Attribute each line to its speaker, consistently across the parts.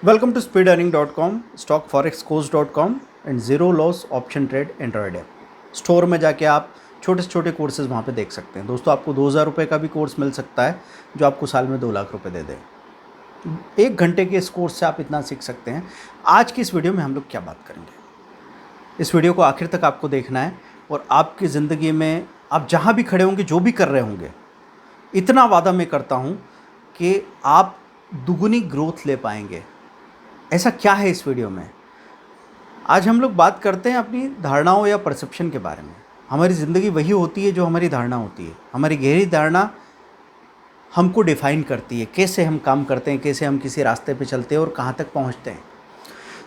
Speaker 1: Welcome to speedearning.com, stockforexcourse.com and zero loss option trade Android app. Store में जाके आप छोटे से छोटे कोर्सेज वहाँ पे देख सकते हैं। दोस्तों, आपको 2000 रुपये का भी कोर्स मिल सकता है जो आपको साल में 2 लाख रुपए दे दे। 1 घंटे के इस कोर्स से आप इतना सीख सकते हैं। आज की इस वीडियो में हम लोग क्या बात करेंगे, इस वीडियो को आखिर तक आपको देखना है और आपकी ज़िंदगी में आप जहाँ भी खड़े होंगे, जो भी कर रहे होंगे, इतना वादा मैं करता हूँ कि आप दुगुनी ग्रोथ ले पाएंगे। ऐसा क्या है इस वीडियो में? आज हम लोग बात करते हैं अपनी धारणाओं या परसेप्शन के बारे में। हमारी ज़िंदगी वही होती है जो हमारी धारणा होती है। हमारी गहरी धारणा हमको डिफ़ाइन करती है, कैसे हम काम करते हैं, कैसे हम किसी रास्ते पे चलते हैं और कहाँ तक पहुँचते हैं।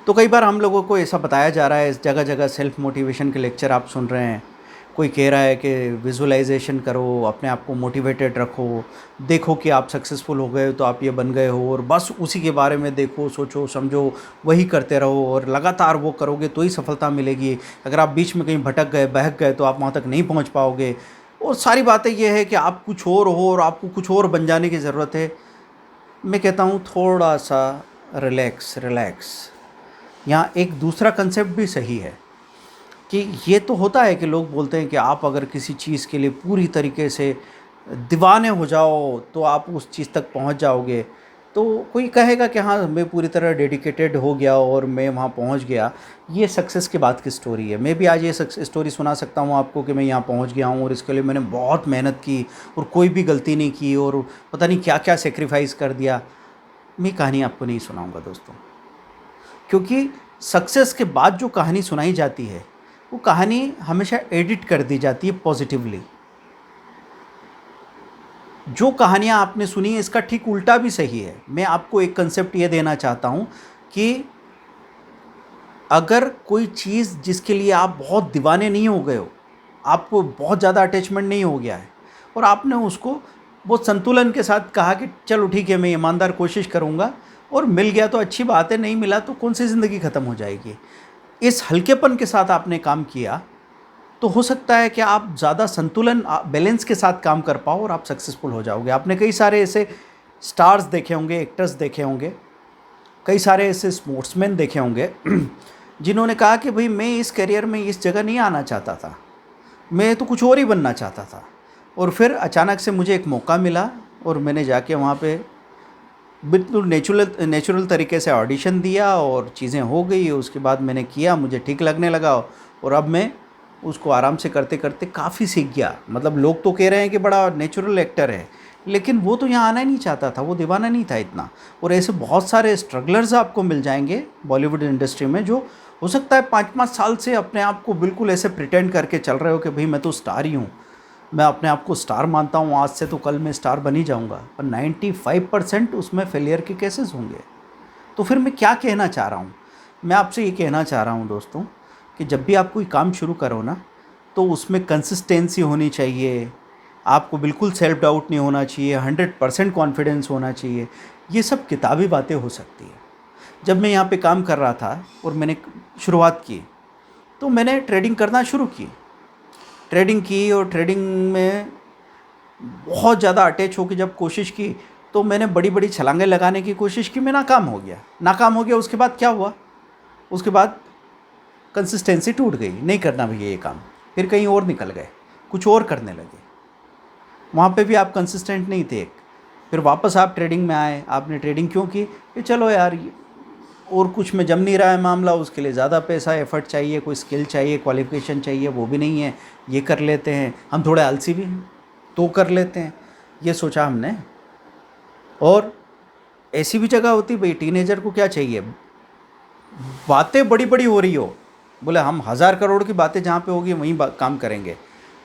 Speaker 1: तो कई बार हम लोगों को ऐसा बताया जा रहा है, इस जगह जगह सेल्फ मोटिवेशन के लेक्चर आप सुन रहे हैं। कोई कह रहा है कि विजुअलाइजेशन करो, अपने आप को मोटिवेटेड रखो, देखो कि आप सक्सेसफुल हो गए तो आप ये बन गए हो और बस उसी के बारे में देखो, सोचो, समझो, वही करते रहो और लगातार वो करोगे तो ही सफलता मिलेगी। अगर आप बीच में कहीं भटक गए, बहक गए तो आप वहाँ तक नहीं पहुँच पाओगे। और सारी बातें ये है कि आप कुछ और हो और आपको कुछ और बन जाने की ज़रूरत है। मैं कहता हूँ थोड़ा सा रिलैक्स। यहाँ एक दूसरा कंसेप्ट भी सही है कि ये तो होता है कि लोग बोलते हैं कि आप अगर किसी चीज़ के लिए पूरी तरीके से दीवाने हो जाओ तो आप उस चीज़ तक पहुंच जाओगे। तो कोई कहेगा कि हाँ, मैं पूरी तरह डेडिकेटेड हो गया और मैं वहाँ पहुंच गया। ये सक्सेस के बाद की स्टोरी है। मैं भी आज ये स्टोरी सुना सकता हूँ आपको कि मैं यहाँ पहुँच गया हूँ और इसके लिए मैंने बहुत मेहनत की और कोई भी गलती नहीं की और पता नहीं क्या क्या सेक्रीफाइस कर दिया। मैं कहानी आपको नहीं सुनाऊँगा दोस्तों, क्योंकि सक्सेस के बाद जो कहानी सुनाई जाती है वो कहानी हमेशा एडिट कर दी जाती है पॉजिटिवली। जो कहानियाँ आपने सुनी है इसका ठीक उल्टा भी सही है। मैं आपको एक कंसेप्ट ये देना चाहता हूँ कि अगर कोई चीज़ जिसके लिए आप बहुत दीवाने नहीं हो गए हो, आपको बहुत ज़्यादा अटैचमेंट नहीं हो गया है और आपने उसको बहुत संतुलन के साथ कहा कि चलो ठीक है, मैं ईमानदार कोशिश करूँगा और मिल गया तो अच्छी बात है, नहीं मिला तो कौन सी ज़िंदगी ख़त्म हो जाएगी। इस हल्केपन के साथ आपने काम किया तो हो सकता है कि आप ज़्यादा संतुलन, बैलेंस के साथ काम कर पाओ और आप सक्सेसफुल हो जाओगे। आपने कई सारे ऐसे स्टार्स देखे होंगे, एक्टर्स देखे होंगे, कई सारे ऐसे स्पोर्ट्समैन देखे होंगे जिन्होंने कहा कि भाई मैं इस करियर में इस जगह नहीं आना चाहता था, मैं तो कुछ और ही बनना चाहता था। और फिर अचानक से मुझे एक मौका मिला और मैंने जाके वहाँ पे बिल्कुल नेचुरल तरीके से ऑडिशन दिया और चीज़ें हो गई। उसके बाद मैंने किया, मुझे ठीक लगने लगा और अब मैं उसको आराम से करते करते काफ़ी सीख गया। मतलब लोग तो कह रहे हैं कि बड़ा नेचुरल एक्टर है, लेकिन वो तो यहाँ आना ही नहीं चाहता था, वो दीवाना नहीं था इतना। और ऐसे बहुत सारे स्ट्रगलर्स आपको मिल जाएंगे बॉलीवुड इंडस्ट्री में, जो हो सकता है 5-5 साल से अपने आप को बिल्कुल ऐसे प्रिटेंड करके चल रहे हो कि भाई मैं तो स्टार ही हूँ, मैं अपने आप को स्टार मानता हूँ, आज से तो कल मैं स्टार बन ही जाऊँगा। पर 95% उसमें फेलियर के केसेस होंगे। तो फिर मैं क्या कहना चाह रहा हूँ? मैं आपसे ये कहना चाह रहा हूँ दोस्तों कि जब भी आप कोई काम शुरू करो ना, तो उसमें कंसिस्टेंसी होनी चाहिए। आपको बिल्कुल सेल्फ डाउट नहीं होना चाहिए, 100% कॉन्फिडेंस होना चाहिए। ये सब किताबी बातें हो सकती है। जब मैं यहाँ पे काम कर रहा था और मैंने शुरुआत की तो मैंने ट्रेडिंग करना शुरू की। ट्रेडिंग की और ट्रेडिंग में बहुत ज़्यादा अटैच होकर जब कोशिश की तो मैंने बड़ी बड़ी छलांगें लगाने की कोशिश की। मैं नाकाम हो गया। उसके बाद क्या हुआ? उसके बाद कंसिस्टेंसी टूट गई, नहीं करना भैया ये काम। फिर कहीं और निकल गए, कुछ और करने लगे। वहाँ पे भी आप कंसिस्टेंट नहीं थे। फिर वापस आप ट्रेडिंग में आए। आपने ट्रेडिंग क्यों की? कि चलो यार, और कुछ में जम नहीं रहा है मामला, उसके लिए ज़्यादा पैसा, एफर्ट चाहिए, कोई स्किल चाहिए, क्वालिफिकेशन चाहिए, वो भी नहीं है, ये कर लेते हैं। हम थोड़े आलसी भी हैं तो कर लेते हैं, ये सोचा हमने। और ऐसी भी जगह होती भाई, टीनेजर को क्या चाहिए, बातें बड़ी बड़ी हो रही हो, बोले हम 1000 करोड़ की बातें जहाँ पे होगी वहीं काम करेंगे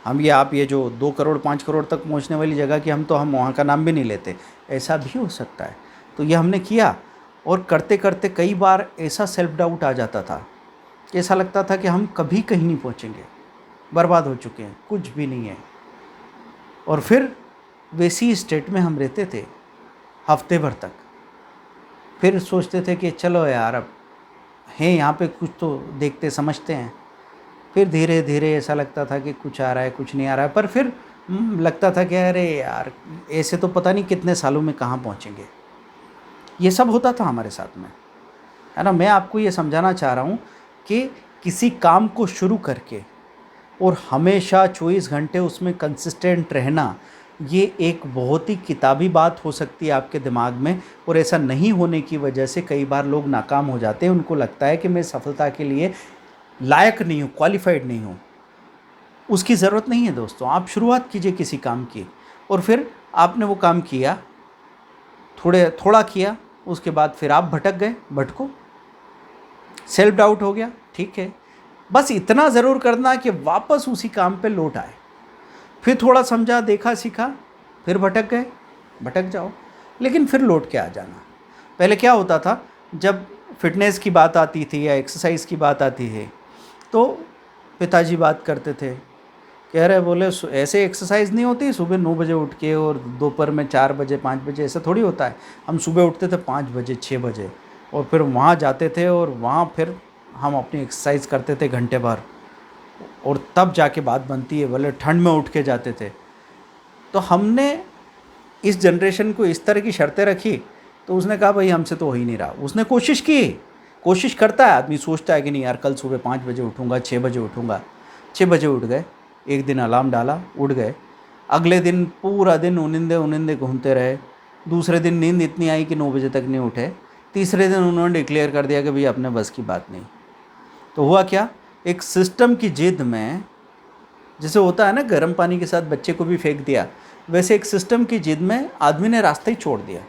Speaker 1: हम। ये आप ये जो 2 करोड़ 5 करोड़ तक पहुँचने वाली जगह की, हम वहाँ का नाम भी नहीं लेते। ऐसा भी हो सकता है। तो ये हमने किया और करते करते कई बार ऐसा सेल्फ डाउट आ जाता था कि ऐसा लगता था कि हम कभी कहीं नहीं पहुँचेंगे, बर्बाद हो चुके हैं, कुछ भी नहीं है। और फिर वैसी स्टेट में हम रहते थे हफ्ते भर तक। फिर सोचते थे कि चलो यार, अब हैं यहाँ पे, कुछ तो देखते समझते हैं। फिर धीरे धीरे ऐसा लगता था कि कुछ आ रहा है, कुछ नहीं आ रहा है। पर फिर लगता था कि अरे यार, ऐसे तो पता नहीं कितने सालों में कहाँ पहुँचेंगे। ये सब होता था हमारे साथ में। है ना। मैं आपको ये समझाना चाह रहा हूँ कि किसी काम को शुरू करके और हमेशा 24 घंटे उसमें कंसिस्टेंट रहना, ये एक बहुत ही किताबी बात हो सकती है आपके दिमाग में, और ऐसा नहीं होने की वजह से कई बार लोग नाकाम हो जाते हैं। उनको लगता है कि मैं सफलता के लिए लायक नहीं हूँ, क्वालिफाइड नहीं हूँ। उसकी ज़रूरत नहीं है दोस्तों। आप शुरुआत कीजिए किसी काम की, और फिर आपने वो काम किया, थोड़ा किया, उसके बाद फिर आप भटक गए, भटको, सेल्फ डाउट हो गया, ठीक है। बस इतना ज़रूर करना कि वापस उसी काम पे लौट आए। फिर थोड़ा समझा, देखा, सीखा, फिर भटक गए, भटक जाओ, लेकिन फिर लौट के आ जाना। पहले क्या होता था, जब फिटनेस की बात आती थी या एक्सरसाइज की बात आती है, तो पिताजी बात करते थे, कह रहे बोले ऐसे एक्सरसाइज नहीं होती सुबह 9 बजे उठ के और दोपहर में 4 बजे 5 बजे, ऐसा थोड़ी होता है। हम सुबह उठते थे 5 बजे 6 बजे, और फिर वहाँ जाते थे और वहाँ फिर हम अपनी एक्सरसाइज करते थे घंटे भर, और तब जाके बात बनती है। बोले ठंड में उठ के जाते थे। तो हमने इस जनरेशन को इस तरह की शर्तें रखी, तो उसने कहा भाई हमसे तो हो ही नहीं रहा। उसने कोशिश की, कोशिश करता है आदमी, सोचता है कि नहीं यार कल सुबह 5 बजे उठूँगा, 6 बजे उठूँगा। 6 बजे उठ गए, एक दिन अलार्म डाला, उठ गए। अगले दिन पूरा दिन उनिंदे घूमते रहे। दूसरे दिन नींद इतनी आई कि 9 बजे तक नहीं उठे। तीसरे दिन उन्होंने डिक्लेयर कर दिया कि भाई अपने बस की बात नहीं। तो हुआ क्या, एक सिस्टम की जिद में, जैसे होता है ना गर्म पानी के साथ बच्चे को भी फेंक दिया, वैसे एक सिस्टम की जिद में आदमी ने रास्ता ही छोड़ दिया।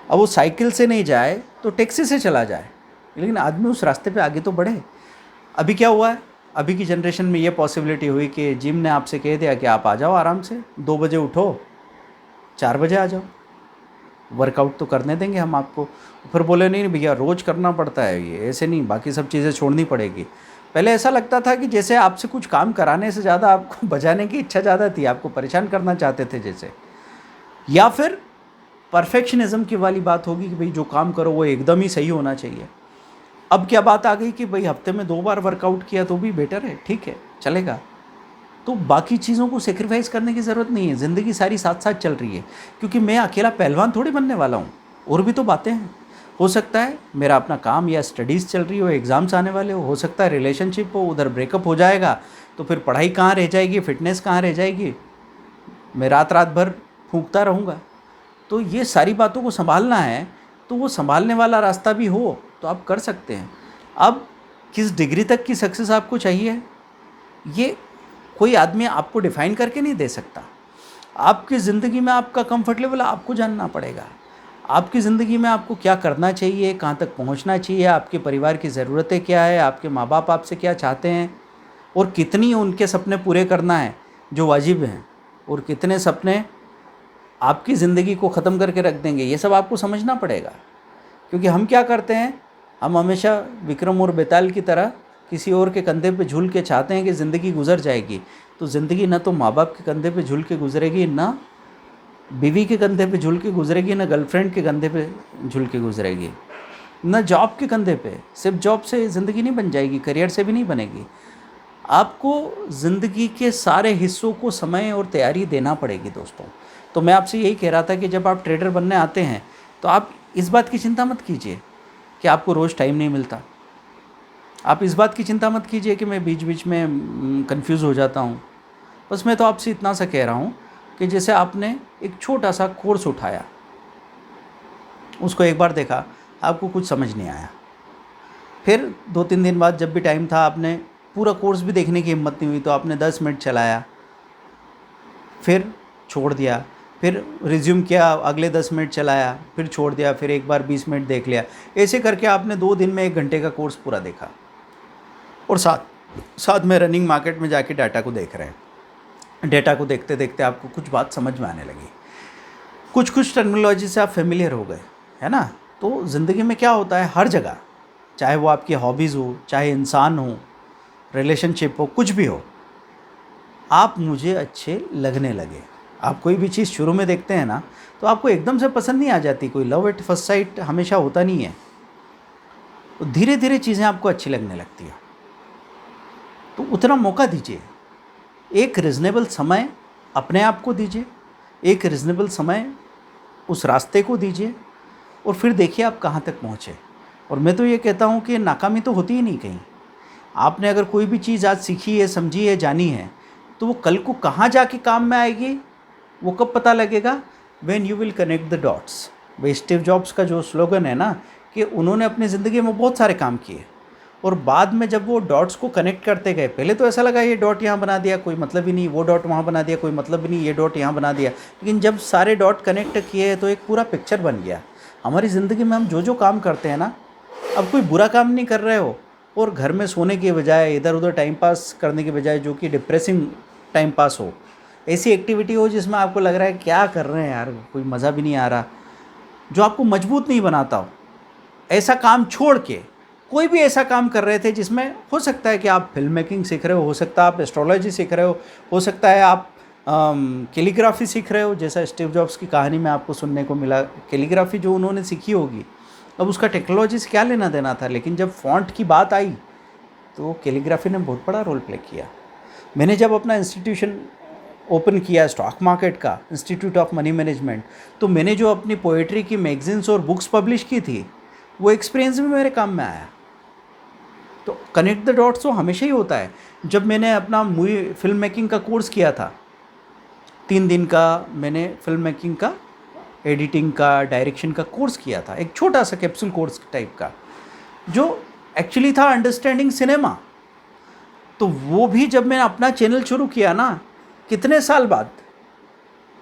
Speaker 1: अब वो साइकिल से नहीं जाए तो टैक्सी से चला जाए, लेकिन आदमी उस रास्ते पे आगे तो बढ़े। अभी क्या हुआ है, अभी की जनरेशन में ये पॉसिबिलिटी हुई कि जिम ने आपसे कह दिया कि आप आ जाओ आराम से, 2 बजे उठो, 4 बजे आ जाओ, वर्कआउट तो करने देंगे हम आपको। फिर बोले नहीं भैया रोज़ करना पड़ता है ये, ऐसे नहीं, बाकी सब चीज़ें छोड़नी पड़ेगी। पहले ऐसा लगता था कि जैसे आपसे कुछ काम कराने से ज़्यादा आपको बजाने की इच्छा ज़्यादा थी, आपको परेशान करना चाहते थे जैसे। या फिर परफेक्शनिज्म की वाली बात होगी कि भाई जो काम करो वो एकदम ही सही होना चाहिए। अब क्या बात आ गई कि भाई हफ्ते में 2 बार वर्कआउट किया तो भी बेटर है, ठीक है, चलेगा। तो बाकी चीज़ों को सेक्रीफाइस करने की ज़रूरत नहीं है, ज़िंदगी सारी साथ साथ चल रही है। क्योंकि मैं अकेला पहलवान थोड़ी बनने वाला हूँ, और भी तो बातें हैं। हो सकता है मेरा अपना काम या स्टडीज़ चल रही हो, एग्ज़ाम्स आने वाले हो सकता है रिलेशनशिप हो, उधर ब्रेकअप हो जाएगा, तो फिर पढ़ाई कहाँ रह जाएगी, फिटनेस कहाँ रह जाएगी, मैं रात रात भर फूंकता रहूँगा। तो ये सारी बातों को संभालना है, तो वो संभालने वाला रास्ता भी हो तो आप कर सकते हैं। अब किस डिग्री तक की सक्सेस आपको चाहिए, ये कोई आदमी आपको डिफ़ाइन करके नहीं दे सकता। आपकी ज़िंदगी में आपका कंफर्ट लेवल आपको जानना पड़ेगा। आपकी ज़िंदगी में आपको क्या करना चाहिए, कहाँ तक पहुँचना चाहिए, आपके परिवार की ज़रूरतें क्या है, आपके माँ बाप आपसे क्या चाहते हैं, और कितनी उनके सपने पूरे करना है जो वाजिब हैं, और कितने सपने आपकी ज़िंदगी को ख़त्म करके रख देंगे, ये सब आपको समझना पड़ेगा। क्योंकि हम क्या करते हैं, हम हमेशा विक्रम और बेताल की तरह किसी और के कंधे पे झूल के चाहते हैं कि ज़िंदगी गुजर जाएगी। तो ज़िंदगी ना तो माँ बाप के कंधे पे झूल के गुजरेगी, ना बीवी के कंधे पे झूल के गुजरेगी, ना गर्लफ्रेंड के कंधे पे झूल के गुजरेगी, ना जॉब के कंधे पे। सिर्फ जॉब से ज़िंदगी नहीं बन जाएगी, करियर से भी नहीं बनेगी। आपको ज़िंदगी के सारे हिस्सों को समय और तैयारी देना पड़ेगी दोस्तों। तो मैं आपसे यही कह रहा था कि जब आप ट्रेडर बनने आते हैं तो आप इस बात की चिंता मत कीजिए कि आपको रोज़ टाइम नहीं मिलता। आप इस बात की चिंता मत कीजिए कि मैं बीच बीच में कंफ्यूज हो जाता हूँ। बस मैं तो आपसे इतना सा कह रहा हूँ कि जैसे आपने एक छोटा सा कोर्स उठाया, उसको एक बार देखा, आपको कुछ समझ नहीं आया, फिर 2-3 दिन बाद जब भी टाइम था आपने पूरा कोर्स भी देखने की हिम्मत नहीं हुई तो आपने 10 मिनट चलाया, फिर छोड़ दिया, फिर रिज्यूम किया, अगले 10 मिनट चलाया, फिर छोड़ दिया, फिर एक बार 20 मिनट देख लिया। ऐसे करके आपने 2 दिन में 1 घंटे का कोर्स पूरा देखा, और साथ में रनिंग मार्केट में जाके डाटा को देख रहे हैं। डाटा को देखते देखते आपको कुछ बात समझ में आने लगी, कुछ टर्मिनोलॉजी से आप फेमिलियर हो गए, है ना। तो ज़िंदगी में क्या होता है, हर जगह, चाहे वो आपकी हॉबीज़ हो, चाहे इंसान हो, रिलेशनशिप हो, कुछ भी हो, आप मुझे अच्छे लगने लगे। आप कोई भी चीज़ शुरू में देखते हैं ना तो आपको एकदम से पसंद नहीं आ जाती। कोई लव एट फर्स्ट साइट हमेशा होता नहीं है, तो धीरे धीरे चीज़ें आपको अच्छी लगने लगती है। तो उतना मौका दीजिए, एक रिजनेबल समय अपने आप को दीजिए, एक रिजनेबल समय उस रास्ते को दीजिए, और फिर देखिए आप कहाँ तक पहुँचे। और मैं तो ये कहता हूँ कि नाकामी तो होती ही नहीं कहीं। आपने अगर कोई भी चीज़ आज सीखी है, समझी है, जानी है, तो वो कल को कहाँ जाके काम में आएगी वो कब पता लगेगा? When you will connect the dots. भाई स्टीव जॉब्स का जो स्लोगन है ना कि उन्होंने अपनी ज़िंदगी में बहुत सारे काम किए और बाद में जब वो डॉट्स को कनेक्ट करते गए, पहले तो ऐसा लगा ये डॉट यहाँ बना दिया कोई मतलब ही नहीं, वो डॉट वहाँ बना दिया कोई मतलब ही नहीं, ये डॉट यहाँ बना दिया, लेकिन जब सारे डॉट कनेक्ट किए तो एक पूरा पिक्चर बन गया। हमारी ज़िंदगी में हम जो जो काम करते हैं ना, अब कोई बुरा काम नहीं कर रहे हो और घर में सोने के बजाय, इधर उधर टाइम पास करने के बजाय, जो कि डिप्रेसिंग टाइम पास हो, ऐसी एक्टिविटी हो जिसमें आपको लग रहा है क्या कर रहे हैं यार, कोई मज़ा भी नहीं आ रहा, जो आपको मजबूत नहीं बनाता हो, ऐसा काम छोड़ के कोई भी ऐसा काम कर रहे थे जिसमें हो सकता है कि आप फिल्म मेकिंग सीख रहे हो सकता है आप एस्ट्रोलॉजी सीख रहे हो सकता है आप कैलीग्राफी सीख रहे हो, जैसा स्टीव जॉब्स की कहानी में आपको सुनने को मिला। कैलीग्राफी जो उन्होंने सीखी होगी, अब उसका टेक्नोलॉजी से क्या लेना देना था, लेकिन जब फॉन्ट की बात आई तो कैलीग्राफी ने बहुत बड़ा रोल प्ले किया। मैंने जब अपना इंस्टीट्यूशन ओपन किया स्टॉक मार्केट का, इंस्टीट्यूट ऑफ मनी मैनेजमेंट, तो मैंने जो अपनी पोएट्री की मैगजीन्स और बुक्स पब्लिश की थी, वो एक्सपीरियंस भी मेरे काम में आया। तो कनेक्ट द डॉट्स तो हमेशा ही होता है। जब मैंने अपना मूवी फिल्म मेकिंग का कोर्स किया था, 3 दिन का मैंने फिल्म मेकिंग का, एडिटिंग का, डायरेक्शन का कोर्स किया था, एक छोटा सा कैप्सूल कोर्स टाइप का, जो एक्चुअली था अंडरस्टैंडिंग सिनेमा। तो वो भी जब मैंने अपना चैनल शुरू किया ना, कितने साल बाद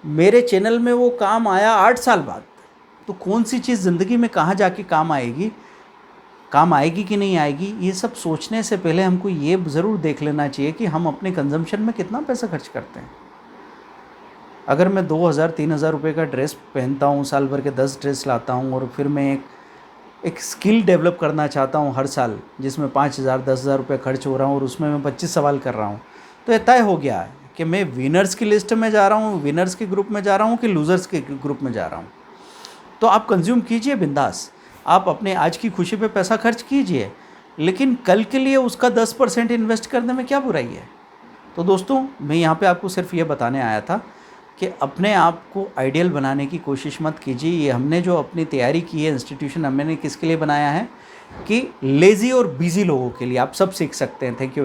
Speaker 1: मेरे चैनल में वो काम आया, 8 साल बाद। तो कौन सी चीज़ ज़िंदगी में कहाँ जाके काम आएगी कि नहीं आएगी, ये सब सोचने से पहले हमको ये ज़रूर देख लेना चाहिए कि हम अपने कंजम्पशन में कितना पैसा खर्च करते हैं। अगर मैं 2,000-3,000 रुपये का ड्रेस पहनता हूँ, साल भर के 10 ड्रेस लाता हूँ, और फिर मैं एक स्किल डेवलप करना चाहता हूँ हर साल, जिसमें 5,000-10,000 रुपये खर्च हो रहा हूँ और उसमें मैं 25 सवाल कर रहा हूँ, तो ये तय हो गया है कि मैं विनर्स की लिस्ट में जा रहा हूँ, विनर्स के ग्रुप में जा रहा हूँ कि लूज़र्स के ग्रुप में जा रहा हूँ। तो आप कंज्यूम कीजिए बिंदास, आप अपने आज की खुशी पे पैसा खर्च कीजिए, लेकिन कल के लिए उसका 10% इन्वेस्ट करने में क्या बुराई है। तो दोस्तों, मैं यहाँ पे आपको सिर्फ ये बताने आया था कि अपने आप को आइडियल बनाने की कोशिश मत कीजिए। ये हमने जो अपनी तैयारी की है, इंस्टीट्यूशन हमने किसके लिए बनाया है कि लेज़ी और बिज़ी लोगों के लिए। आप सब सीख सकते हैं। Thank you.